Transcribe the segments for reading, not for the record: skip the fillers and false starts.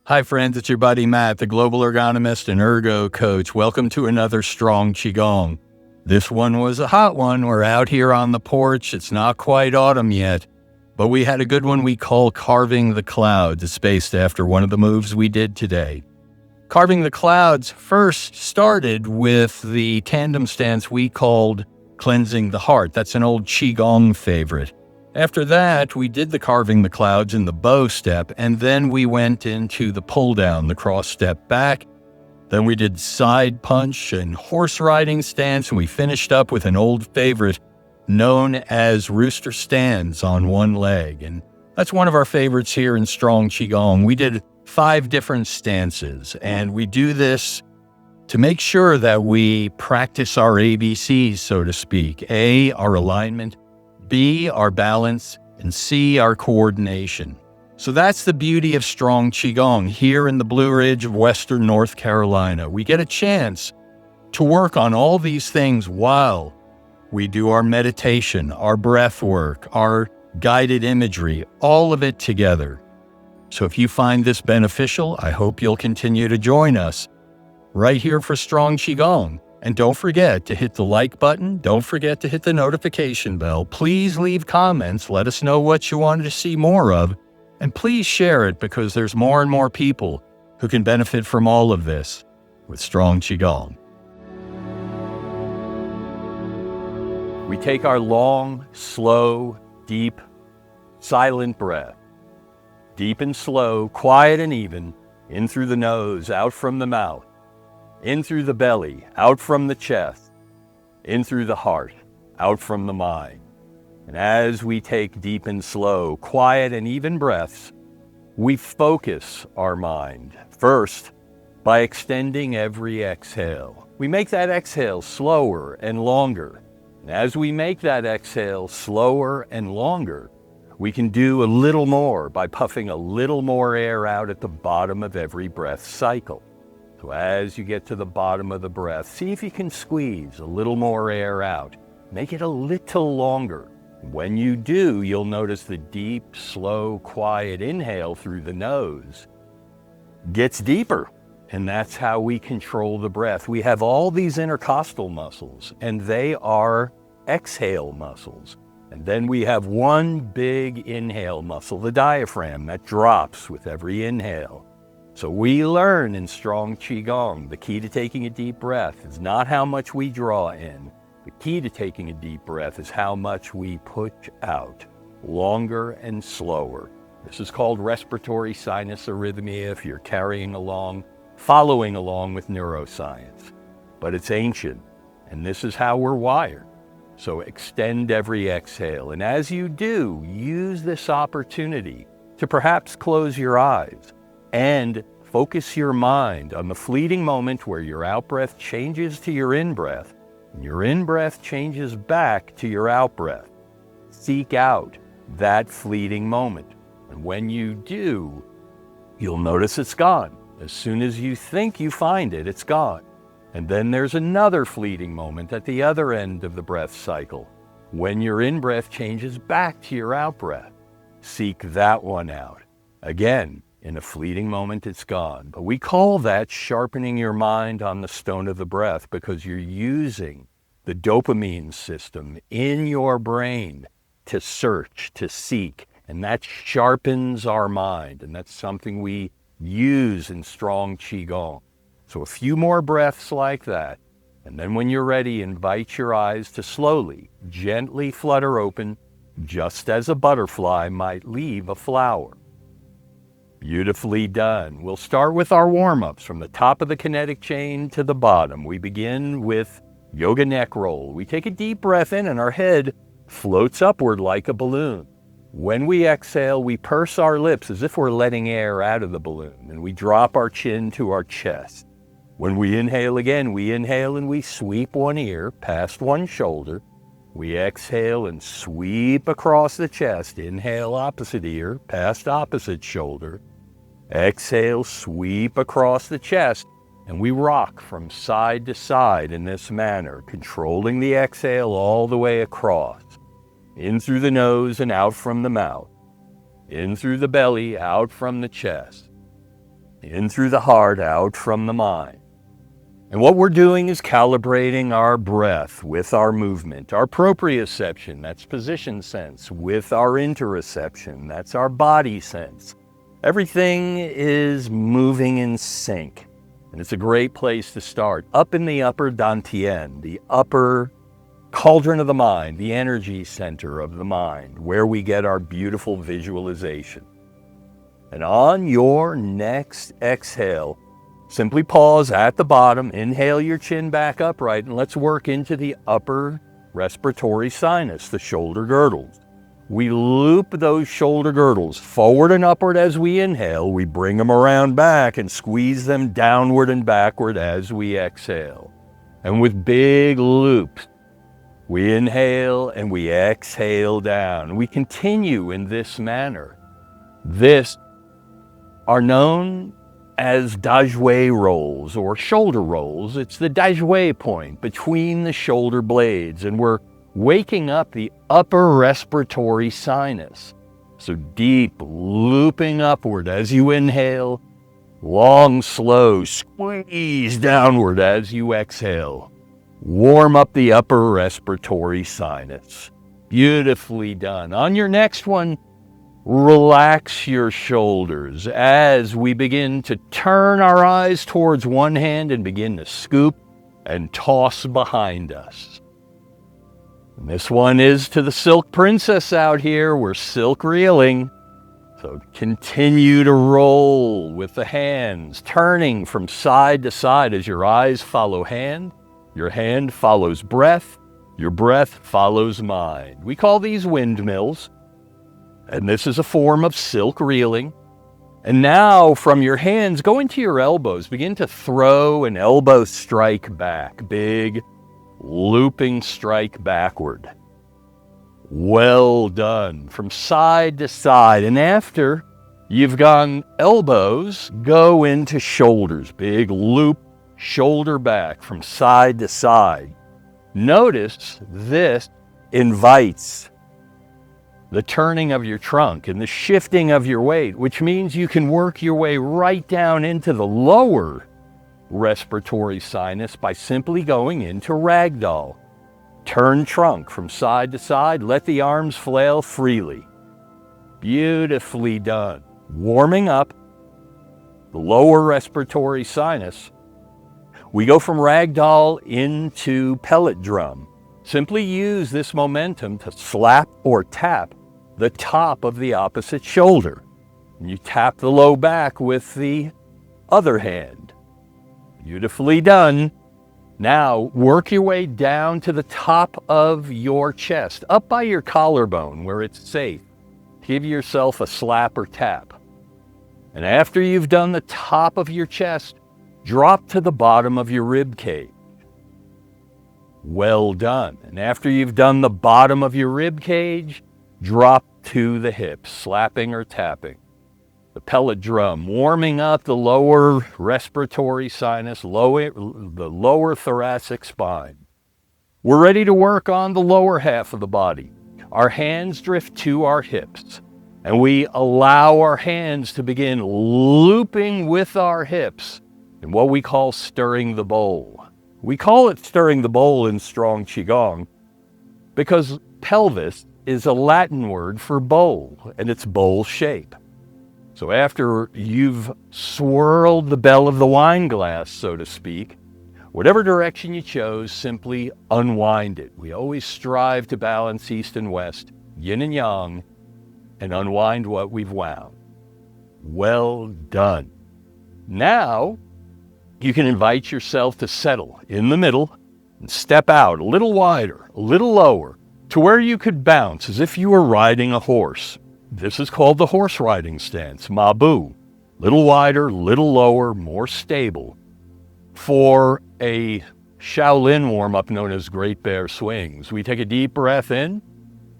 Hi friends, it's your buddy Matt, the global ergonomist and ergo coach. Welcome to another Strong Qigong. This one was a hot one. We're out here on the porch. It's not quite autumn yet, but we had a good one we call Carving the Clouds. It's based after one of the moves we did today. Carving the Clouds first started with the tandem stance we called Cleansing the Heart. That's an old Qigong favorite. After that, we did the Carving the Clouds in the bow step, and then we went into the pull down, the cross step back. Then we did side punch and horse riding stance, and we finished up with an old favorite known as rooster stands on one leg. And that's one of our favorites here in Strong Qigong. We did 5 different stances, and we do this to make sure that we practice our ABCs, so to speak. A, our alignment. B, our balance, and C, our coordination. So that's the beauty of Strong Qigong here in the Blue Ridge of Western North Carolina. We get a chance to work on all these things while we do our meditation, our breath work, our guided imagery, all of it together. So if you find this beneficial, I hope you'll continue to join us right here for Strong Qigong. And don't forget to hit the like button. Don't forget to hit the notification bell. Please leave comments. Let us know what you wanted to see more of. And please share it because there's more and more people who can benefit from all of this with Strong Qigong. We take our long, slow, deep, silent breath. Deep and slow, quiet and even, in through the nose, out from the mouth. In through the belly, out from the chest, in through the heart, out from the mind. And as we take deep and slow, quiet and even breaths, we focus our mind. First, by extending every exhale. We make that exhale slower and longer. And as we make that exhale slower and longer, we can do a little more by puffing a little more air out at the bottom of every breath cycle. So as you get to the bottom of the breath, see if you can squeeze a little more air out. Make it a little longer. When you do, you'll notice the deep, slow, quiet inhale through the nose gets deeper. And that's how we control the breath. We have all these intercostal muscles, and they are exhale muscles. And then we have one big inhale muscle, the diaphragm, that drops with every inhale. So we learn in Strong Qigong, the key to taking a deep breath is not how much we draw in. The key to taking a deep breath is how much we push out, longer and slower. This is called respiratory sinus arrhythmia if you're following along with neuroscience. But it's ancient, and this is how we're wired. So extend every exhale. And as you do, use this opportunity to perhaps close your eyes and focus your mind on the fleeting moment where your out-breath changes to your in-breath, and your in-breath changes back to your out-breath. Seek out that fleeting moment. And when you do, you'll notice it's gone. As soon as you think you find it, it's gone. And then there's another fleeting moment at the other end of the breath cycle, when your in-breath changes back to your out-breath. Seek that one out. Again, in a fleeting moment, it's gone. But we call that sharpening your mind on the stone of the breath because you're using the dopamine system in your brain to search, to seek, and that sharpens our mind. And that's something we use in Strong Qigong. So a few more breaths like that. And then when you're ready, invite your eyes to slowly, gently flutter open, just as a butterfly might leave a flower. Beautifully done. We'll start with our warm-ups from the top of the kinetic chain to the bottom. We begin with yoga neck roll. We take a deep breath in and our head floats upward like a balloon. When we exhale, we purse our lips as if we're letting air out of the balloon, and we drop our chin to our chest. When we inhale again, we inhale and we sweep one ear past one shoulder. We exhale and sweep across the chest. Inhale, opposite ear, past opposite shoulder. Exhale, sweep across the chest, and we rock from side to side in this manner, controlling the exhale all the way across. In through the nose and out from the mouth. In through the belly, out from the chest. in through the heart, out from the mind. And what we're doing is calibrating our breath with our movement, our proprioception, that's position sense, with our interoception, that's our body sense. Everything is moving in sync. And it's a great place to start. Up in the upper dantian, the upper cauldron of the mind, the energy center of the mind, where we get our beautiful visualization. And on your next exhale, simply pause at the bottom, inhale your chin back upright, and let's work into the upper respiratory sinus, the shoulder girdles. We loop those shoulder girdles forward and upward as we inhale. We bring them around back and squeeze them downward and backward as we exhale. And with big loops, we inhale and we exhale down. We continue in this manner. This are known as dajue rolls or shoulder rolls. It's the dajue point between the shoulder blades, and we're waking up the upper respiratory sinus. So deep looping upward as you inhale, long, slow squeeze downward as you exhale. Warm up the upper respiratory sinus. Beautifully done. On your next one, relax your shoulders as we begin to turn our eyes towards one hand and begin to scoop and toss behind us. And this one is to the silk princess out here. We're silk reeling. So continue to roll with the hands, turning from side to side as your eyes follow hand. Your hand follows breath. Your breath follows mind. We call these windmills. And this is a form of silk reeling. And now from your hands, go into your elbows. Begin to throw an elbow strike back. Big looping strike backward. Well done. From side to side. And after you've gone elbows, go into shoulders. Big loop, shoulder back from side to side. Notice this invites the turning of your trunk and the shifting of your weight, which means you can work your way right down into the lower respiratory sinus by simply going into ragdoll. Turn trunk from side to side. Let the arms flail freely. Beautifully done. Warming up the lower respiratory sinus. We go from ragdoll into pellet drum. Simply use this momentum to slap or tap the top of the opposite shoulder. And you tap the low back with the other hand. Beautifully done. Now work your way down to the top of your chest, up by your collarbone where it's safe. Give yourself a slap or tap. And after you've done the top of your chest, drop to the bottom of your rib cage. Well done. And after you've done the bottom of your rib cage, drop to the hips, slapping or tapping. The pellet drum, warming up the lower respiratory sinus, the lower thoracic spine. We're ready to work on the lower half of the body. Our hands drift to our hips, and we allow our hands to begin looping with our hips in what we call stirring the bowl. We call it stirring the bowl in strong Qigong because pelvis is a Latin word for bowl, and it's bowl shape. So after you've swirled the bell of the wine glass, so to speak, whatever direction you chose, simply unwind it. We always strive to balance east and west, yin and yang, and unwind what we've wound. Well done. Now, you can invite yourself to settle in the middle and step out a little wider, a little lower, to where you could bounce as if you were riding a horse. This is called the horse riding stance, Mabu. Little wider, little lower, more stable. For a Shaolin warm-up known as Great Bear Swings, we take a deep breath in,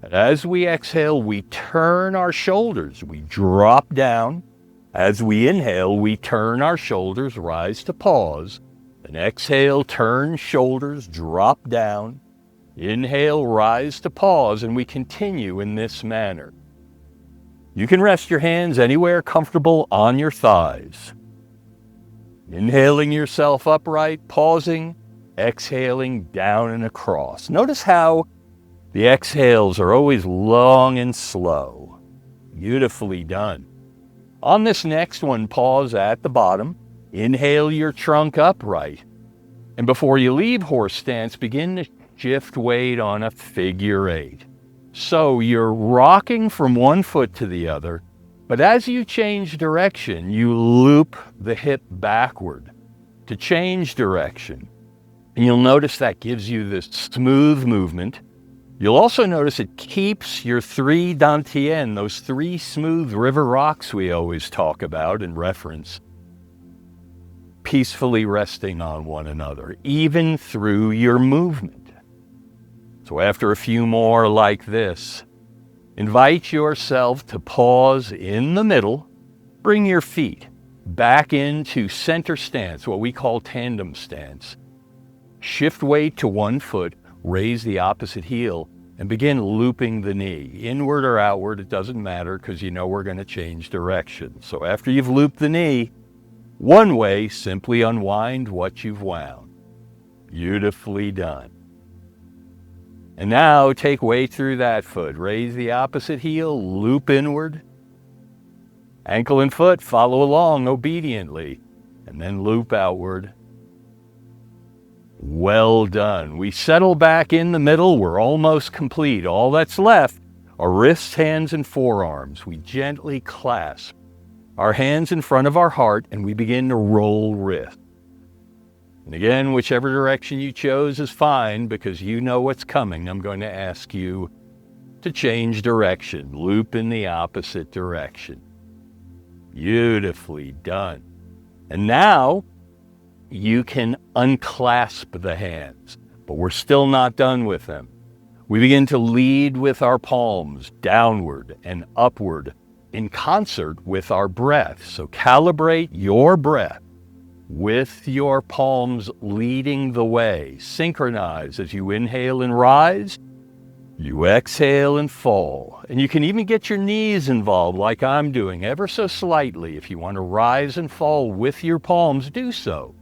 and as we exhale, we turn our shoulders. We drop down. As we inhale, we turn our shoulders, rise to pause. Then exhale, turn shoulders, drop down. Inhale, rise to pause, and we continue in this manner. You can rest your hands anywhere comfortable on your thighs. Inhaling yourself upright, pausing, exhaling down and across. Notice how the exhales are always long and slow. Beautifully done. On this next one, pause at the bottom. Inhale your trunk upright. And before you leave horse stance, begin to shift weight on a figure 8. So you're rocking from one foot to the other, but as you change direction, you loop the hip backward to change direction. And you'll notice that gives you this smooth movement. You'll also notice it keeps your 3 dantian, those 3 smooth river rocks we always talk about and reference, peacefully resting on one another, even through your movement. So after a few more like this, invite yourself to pause in the middle, bring your feet back into center stance, what we call tandem stance. Shift weight to one foot, raise the opposite heel, and begin looping the knee. Inward or outward, it doesn't matter because you know we're going to change direction. So after you've looped the knee, one way, simply unwind what you've wound. Beautifully done. And now take weight through that foot. Raise the opposite heel, loop inward. Ankle and foot follow along obediently, and then loop outward. Well done. We settle back in the middle. We're almost complete. All that's left are wrists, hands, and forearms. We gently clasp our hands in front of our heart, and we begin to roll wrists. And again, whichever direction you chose is fine because you know what's coming. I'm going to ask you to change direction, loop in the opposite direction. Beautifully done. And now you can unclasp the hands, but we're still not done with them. We begin to lead with our palms downward and upward in concert with our breath. So calibrate your breath with your palms leading the way. Synchronize as you inhale and rise, you exhale and fall. And you can even get your knees involved like I'm doing, ever so slightly. If you want to rise and fall with your palms, do so.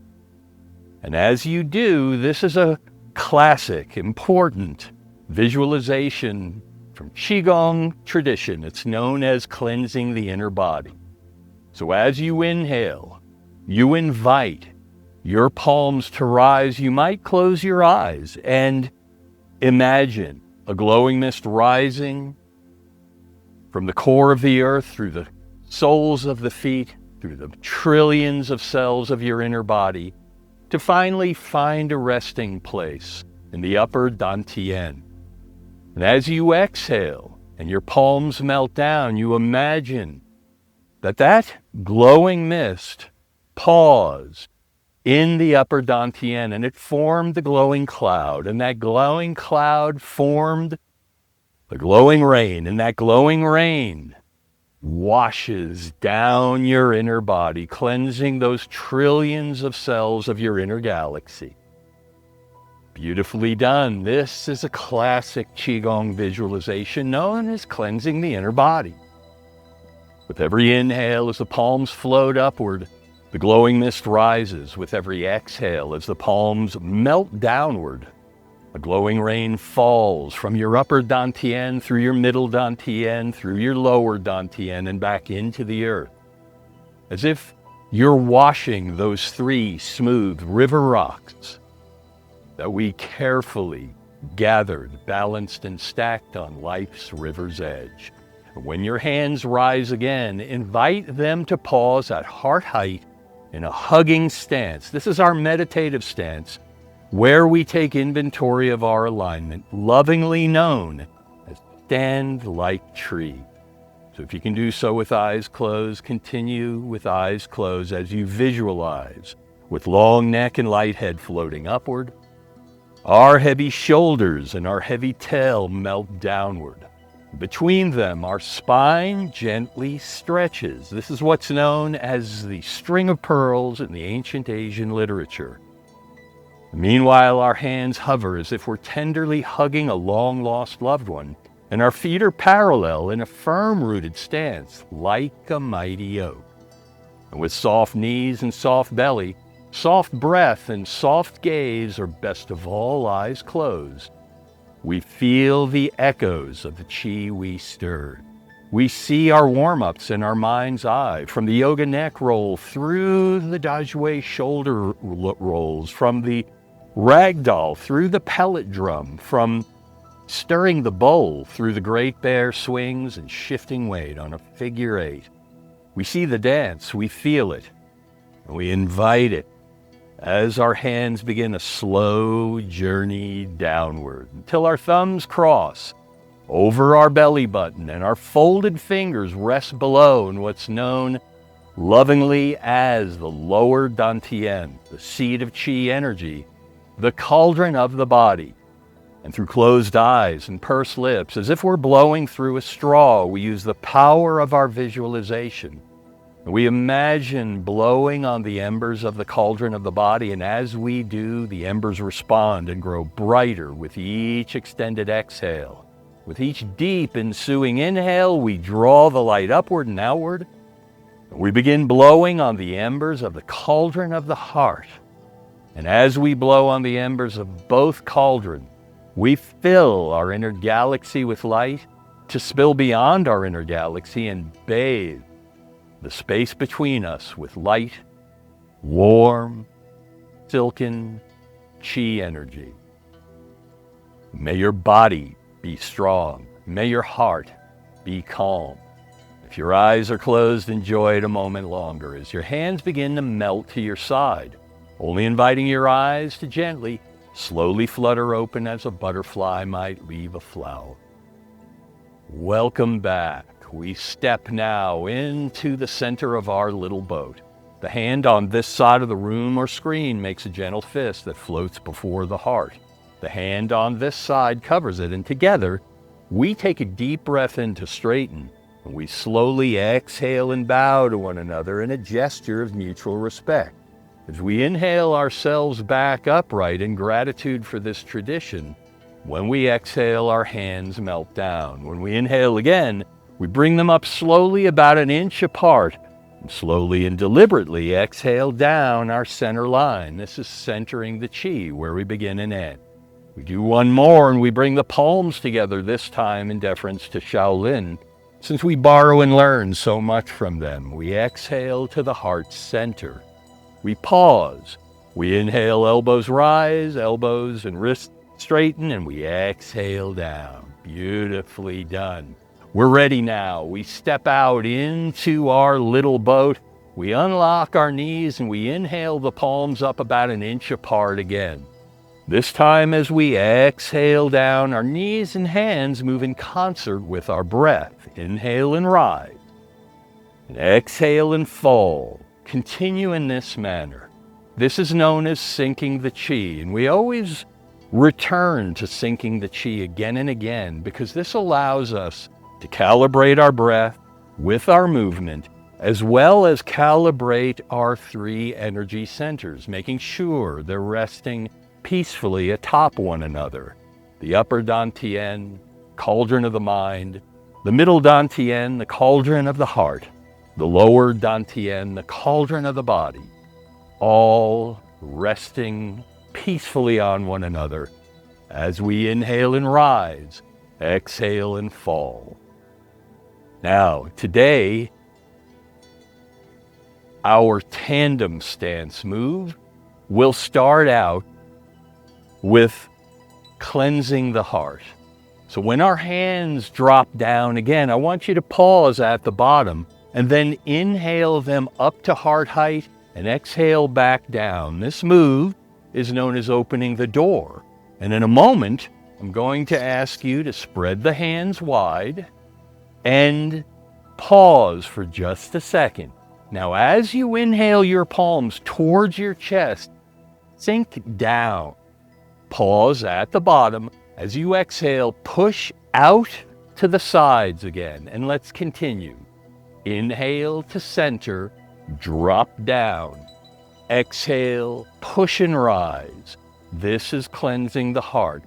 And as you do, this is a classic, important visualization from Qigong tradition. It's known as cleansing the inner body. So as you inhale, you invite your palms to rise. You might close your eyes and imagine a glowing mist rising from the core of the earth through the soles of the feet, through the trillions of cells of your inner body, to finally find a resting place in the upper dantian. And as you exhale and your palms melt down, you imagine that glowing mist paused in the upper dantian, and it formed the glowing cloud, and that glowing cloud formed the glowing rain, and that glowing rain washes down your inner body, cleansing those trillions of cells of your inner galaxy. Beautifully done. This is a classic Qigong visualization known as cleansing the inner body. With every inhale, as the palms float upward, the glowing mist rises. With every exhale, as the palms melt downward, a glowing rain falls from your upper dantian, through your middle dantian, through your lower dantian, and back into the earth. As if you're washing those 3 smooth river rocks that we carefully gathered, balanced, and stacked on life's river's edge. When your hands rise again, invite them to pause at heart height in a hugging stance. This is our meditative stance, where we take inventory of our alignment, lovingly known as stand like tree. So if you can do so with eyes closed, continue with eyes closed as you visualize, with long neck and light head floating upward, our heavy shoulders and our heavy tail melt downward. Between them, our spine gently stretches. This is what's known as the string of pearls in the ancient Asian literature. Meanwhile, our hands hover as if we're tenderly hugging a long-lost loved one, and our feet are parallel in a firm-rooted stance, like a mighty oak. And with soft knees and soft belly, soft breath and soft gaze, or best of all, eyes closed, we feel the echoes of the chi we stirred. We see our warm-ups in our mind's eye, from the yoga neck roll through the dajue shoulder rolls, from the ragdoll through the pellet drum, from stirring the bowl through the great bear swings and shifting weight on a figure eight. We see the dance, we feel it, and we invite it as our hands begin a slow journey downward until our thumbs cross over our belly button and our folded fingers rest below in what's known lovingly as the lower dantian, the seat of chi energy, the cauldron of the body. And through closed eyes and pursed lips, as if we're blowing through a straw, we use the power of our visualization. We imagine blowing on the embers of the cauldron of the body, and as we do, the embers respond and grow brighter with each extended exhale. With each deep ensuing inhale, we draw the light upward and outward. We begin blowing on the embers of the cauldron of the heart. And as we blow on the embers of both cauldrons, we fill our inner galaxy with light to spill beyond our inner galaxy and bathe the space between us with light, warm, silken chi energy. May your body be strong. May your heart be calm. If your eyes are closed, enjoy it a moment longer as your hands begin to melt to your side, only inviting your eyes to gently, slowly flutter open as a butterfly might leave a flower. Welcome back. We step now into the center of our little boat. The hand on this side of the room or screen makes a gentle fist that floats before the heart. The hand on this side covers it, and together we take a deep breath in to straighten, and we slowly exhale and bow to one another in a gesture of mutual respect. As we inhale ourselves back upright in gratitude for this tradition, when we exhale, our hands melt down. When we inhale again, we bring them up slowly about an inch apart, and slowly and deliberately exhale down our center line. This is centering the chi where we begin and end. We do one more and we bring the palms together, this time in deference to Shaolin, since we borrow and learn so much from them. We exhale to the heart center. We pause. We inhale, elbows rise, elbows and wrists straighten, and we exhale down. Beautifully done. We're ready now. We step out into our little boat. We unlock our knees and we inhale the palms up about an inch apart again. This time as we exhale down, our knees and hands move in concert with our breath. Inhale and rise. And exhale and fall. Continue in this manner. This is known as sinking the chi, and we always return to sinking the chi again and again because this allows us to calibrate our breath with our movement, as well as calibrate our three energy centers, making sure they're resting peacefully atop one another. The upper dantian, cauldron of the mind, the middle dantian, the cauldron of the heart, the lower dantian, the cauldron of the body, all resting peacefully on one another as we inhale and rise, exhale and fall. Now, today, our tandem stance move will start out with cleansing the heart. So when our hands drop down again, I want you to pause at the bottom and then inhale them up to heart height and exhale back down. This move is known as opening the door. And in a moment, I'm going to ask you to spread the hands wide and pause for just a second. Now, as you inhale your palms towards your chest, sink down. Pause at the bottom. As you exhale, push out to the sides again, and let's continue. Inhale to center, drop down. Exhale, push and rise. This is cleansing the heart.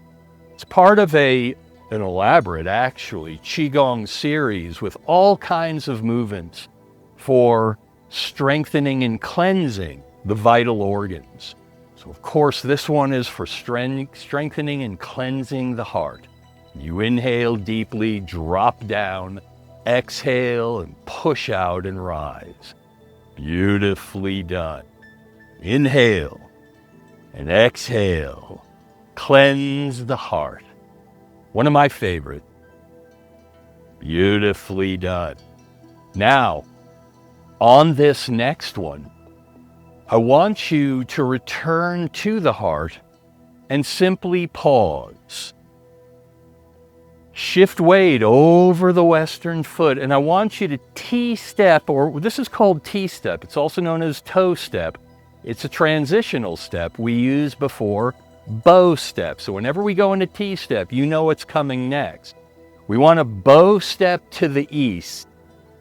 It's part of an elaborate, actually, Qigong series with all kinds of movements for strengthening and cleansing the vital organs. So of course, this one is for strengthening and cleansing the heart. You inhale deeply, drop down, exhale, and push out and rise. Beautifully done. Inhale and exhale. Cleanse the heart. One of my favorites. Beautifully done. Now, on this next one, I want you to return to the heart and simply pause. Shift weight over the western foot, and I want you to T-step, or this is called T-step. It's also known as toe step. It's a transitional step we use before bow step. So whenever we go into T-step, you know what's coming next. We want to bow step to the east.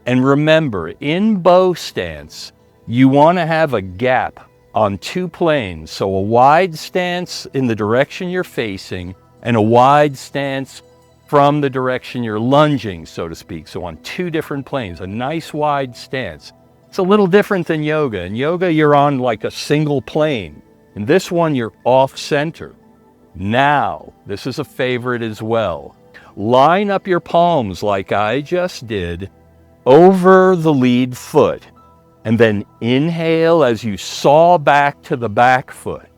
And remember, in bow stance, you want to have a gap on two planes. So a wide stance in the direction you're facing and a wide stance from the direction you're lunging, so to speak. So on two different planes, a nice wide stance. It's a little different than yoga. In yoga, you're on like a single plane. In this one, you're off center. Now, this is a favorite as well. Line up your palms like I just did over the lead foot. And then inhale as you saw back to the back foot.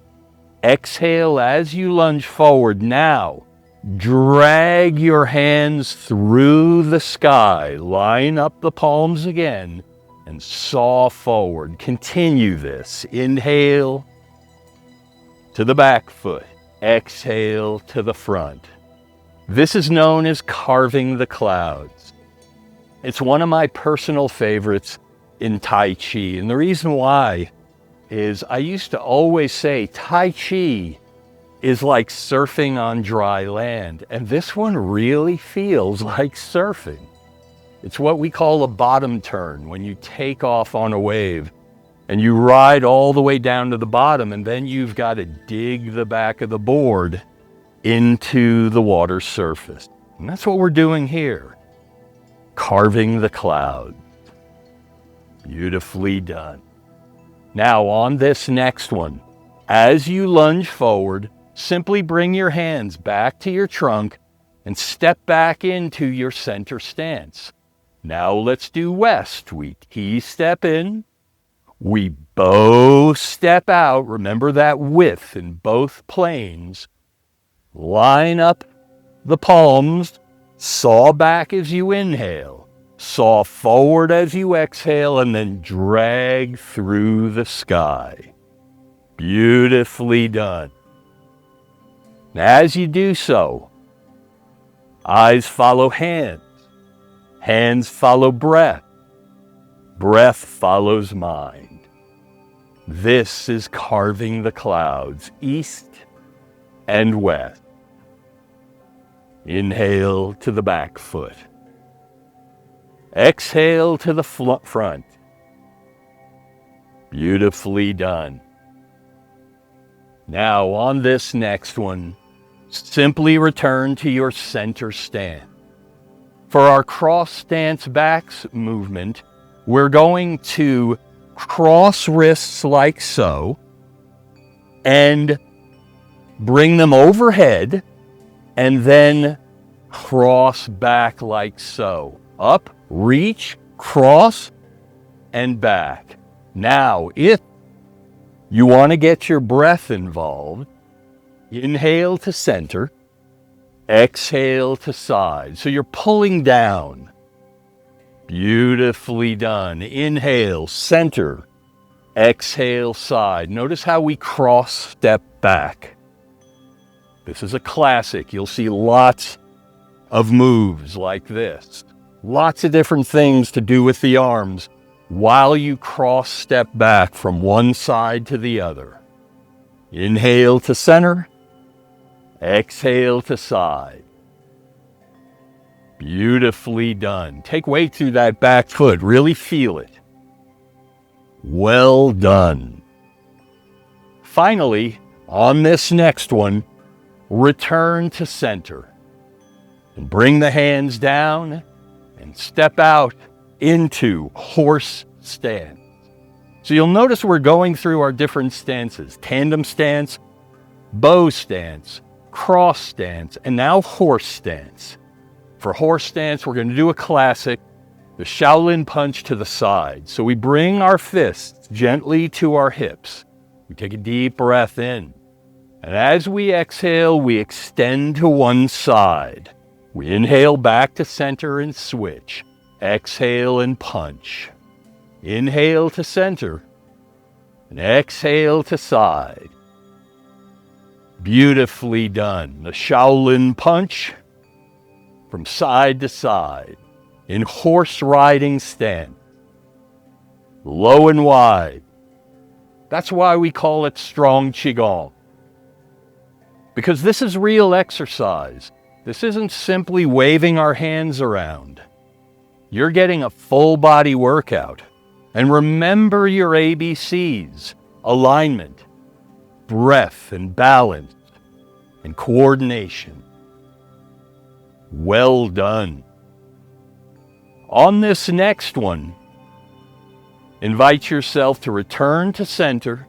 Exhale as you lunge forward. Now, drag your hands through the sky. Line up the palms again and saw forward. Continue this. Inhale to the back foot. Exhale to the front. This is known as carving the clouds. It's one of my personal favorites in Tai Chi. And the reason why is I used to always say Tai Chi is like surfing on dry land. And this one really feels like surfing. It's what we call a bottom turn, when you take off on a wave and you ride all the way down to the bottom, and then you've got to dig the back of the board into the water surface. And that's what we're doing here. Carving the cloud. Beautifully done. Now on this next one, as you lunge forward, simply bring your hands back to your trunk and step back into your center stance. Now let's do west. We T-step in. We bow step out. Remember that width in both planes. Line up the palms. Saw back as you inhale. Saw forward as you exhale, and then drag through the sky. Beautifully done. Now, as you do so, eyes follow hands. Hands follow breath. Breath follows mind. This is carving the clouds, east and west. Inhale to the back foot. Exhale to the front. Beautifully done. Now on this next one, simply return to your center stance. For our cross stance backs movement, we're going to cross wrists like so and bring them overhead and then cross back like so. Up, reach, cross, and back. Now, if you want to get your breath involved, inhale to center, exhale to side. So you're pulling down. Beautifully done. Inhale, center, exhale, side. Notice how we cross step back. This is a classic. You'll see lots of moves like this. Lots of different things to do with the arms while you cross step back from one side to the other. Inhale to center, exhale to side. Beautifully done. Take weight through that back foot. Really feel it. Well done. Finally, on this next one, return to center. And bring the hands down and step out into horse stance. So you'll notice we're going through our different stances: tandem stance, bow stance, cross stance, and now horse stance. For horse stance, we're going to do a classic, the Shaolin punch to the side. So we bring our fists gently to our hips. We take a deep breath in. And as we exhale, we extend to one side. We inhale back to center and switch. Exhale and punch. Inhale to center. And exhale to side. Beautifully done. The Shaolin punch from side to side in horse riding stance. Low and wide. That's why we call it strong Qigong. Because this is real exercise. This isn't simply waving our hands around. You're getting a full body workout. And remember your ABCs: alignment, breath and balance, and coordination. Well done. On this next one, invite yourself to return to center.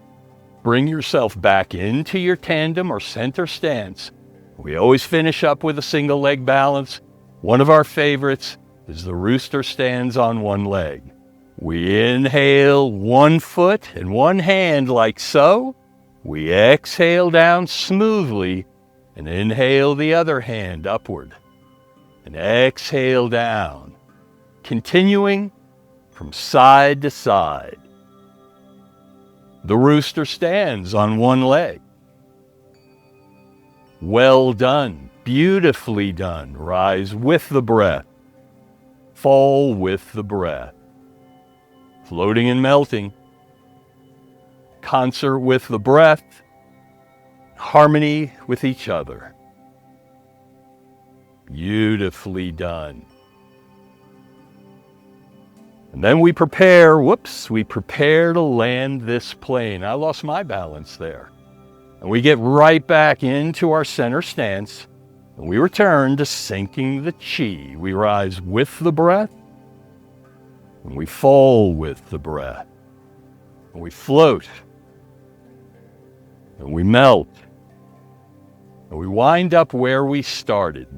Bring yourself back into your tandem or center stance. We always finish up with a single leg balance. One of our favorites is the rooster stands on one leg. We inhale one foot and one hand like so. We exhale down smoothly and inhale the other hand upward. And exhale down, continuing from side to side. The rooster stands on one leg. Well done, beautifully done. Rise with the breath. Fall with the breath. Floating and melting. Concert with the breath. Harmony with each other. Beautifully done. And then we prepare to land this plane. I lost my balance there. And we get right back into our center stance. And we return to sinking the chi. We rise with the breath. And we fall with the breath. And we float. And we melt. And we wind up where we started.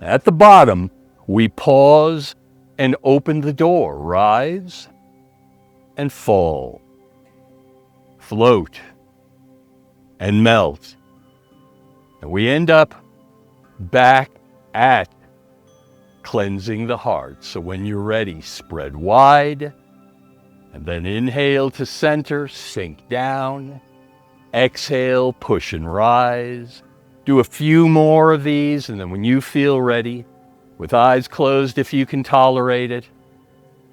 At the bottom, we pause and open the door. Rise and fall. Float and melt. And we end up back at cleansing the heart. So when you're ready, spread wide. And then inhale to center, sink down. Exhale, push and rise. Do a few more of these, and then when you feel ready, with eyes closed if you can tolerate it,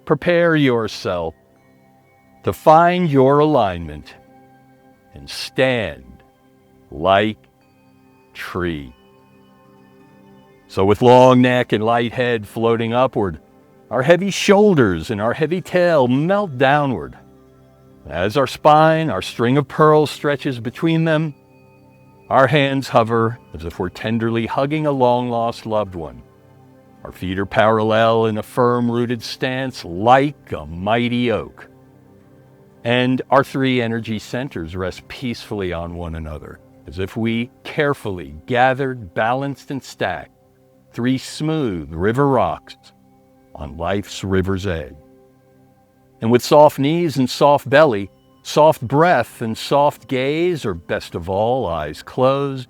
prepare yourself to find your alignment and stand like tree. So with long neck and light head floating upward, our heavy shoulders and our heavy tail melt downward. As our spine, our string of pearls stretches between them, our hands hover as if we're tenderly hugging a long-lost loved one. Our feet are parallel in a firm-rooted stance like a mighty oak. And our three energy centers rest peacefully on one another, as if we carefully gathered, balanced, and stacked three smooth river rocks on life's river's edge. And with soft knees and soft belly, soft breath and soft gaze, or best of all, eyes closed,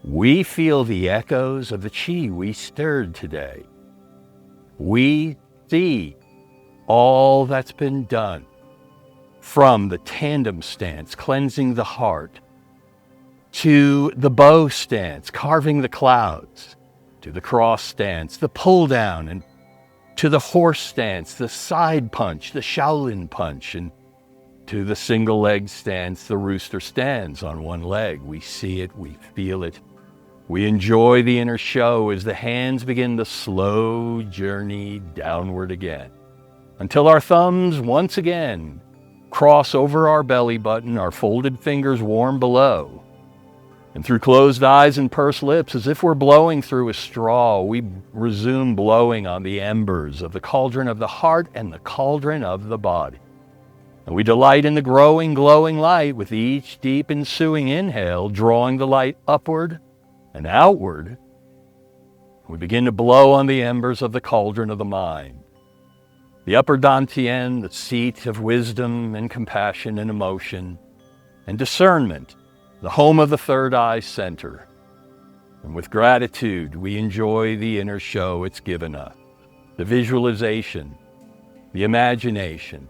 we feel the echoes of the chi we stirred today. We see all that's been done, from the tandem stance, cleansing the heart, to the bow stance, carving the clouds, to the cross stance, the pull down, and to the horse stance, the side punch, the Shaolin punch, and to the single leg stance, the rooster stands on one leg. We see it, we feel it. We enjoy the inner show as the hands begin the slow journey downward again, until our thumbs once again cross over our belly button, our folded fingers warm below. And through closed eyes and pursed lips, as if we're blowing through a straw, we resume blowing on the embers of the cauldron of the heart and the cauldron of the body. And we delight in the growing, glowing light with each deep ensuing inhale, drawing the light upward and outward. We begin to blow on the embers of the cauldron of the mind, the upper dantian, the seat of wisdom and compassion and emotion and discernment, the home of the third eye center. And with gratitude, we enjoy the inner show it's given us, the visualization, the imagination,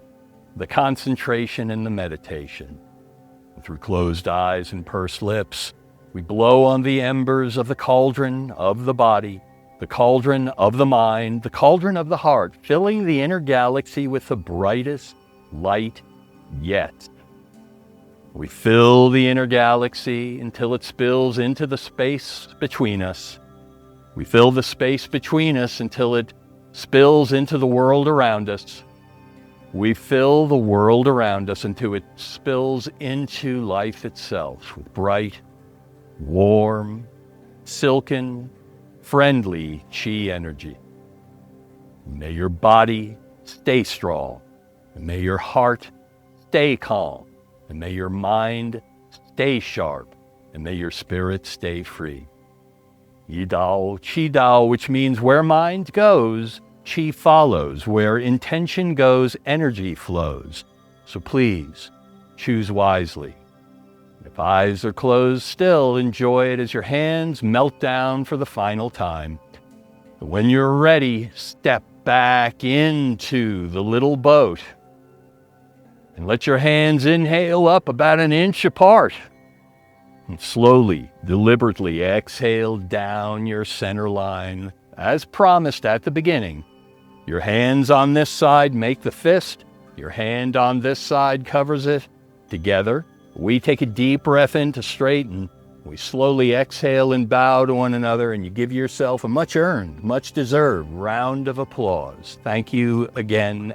the concentration and the meditation. And through closed eyes and pursed lips, we blow on the embers of the cauldron of the body, the cauldron of the mind, the cauldron of the heart, filling the inner galaxy with the brightest light yet. We fill the inner galaxy until it spills into the space between us. We fill the space between us until it spills into the world around us. We fill the world around us until it spills into life itself with bright, warm, silken, friendly chi energy. May your body stay strong, and may your heart stay calm, and may your mind stay sharp, and may your spirit stay free. Yi Dao, Qi Dao, which means where mind goes, Qi follows. Where intention goes, energy flows. So please, choose wisely. If eyes are closed still, enjoy it as your hands melt down for the final time. But when you're ready, step back into the little boat and let your hands inhale up about an inch apart. And slowly, deliberately exhale down your center line. As promised at the beginning, your hands on this side make the fist. Your hand on this side covers it. Together, we take a deep breath in to straighten. We slowly exhale and bow to one another, and you give yourself a much-earned, much-deserved round of applause. Thank you again.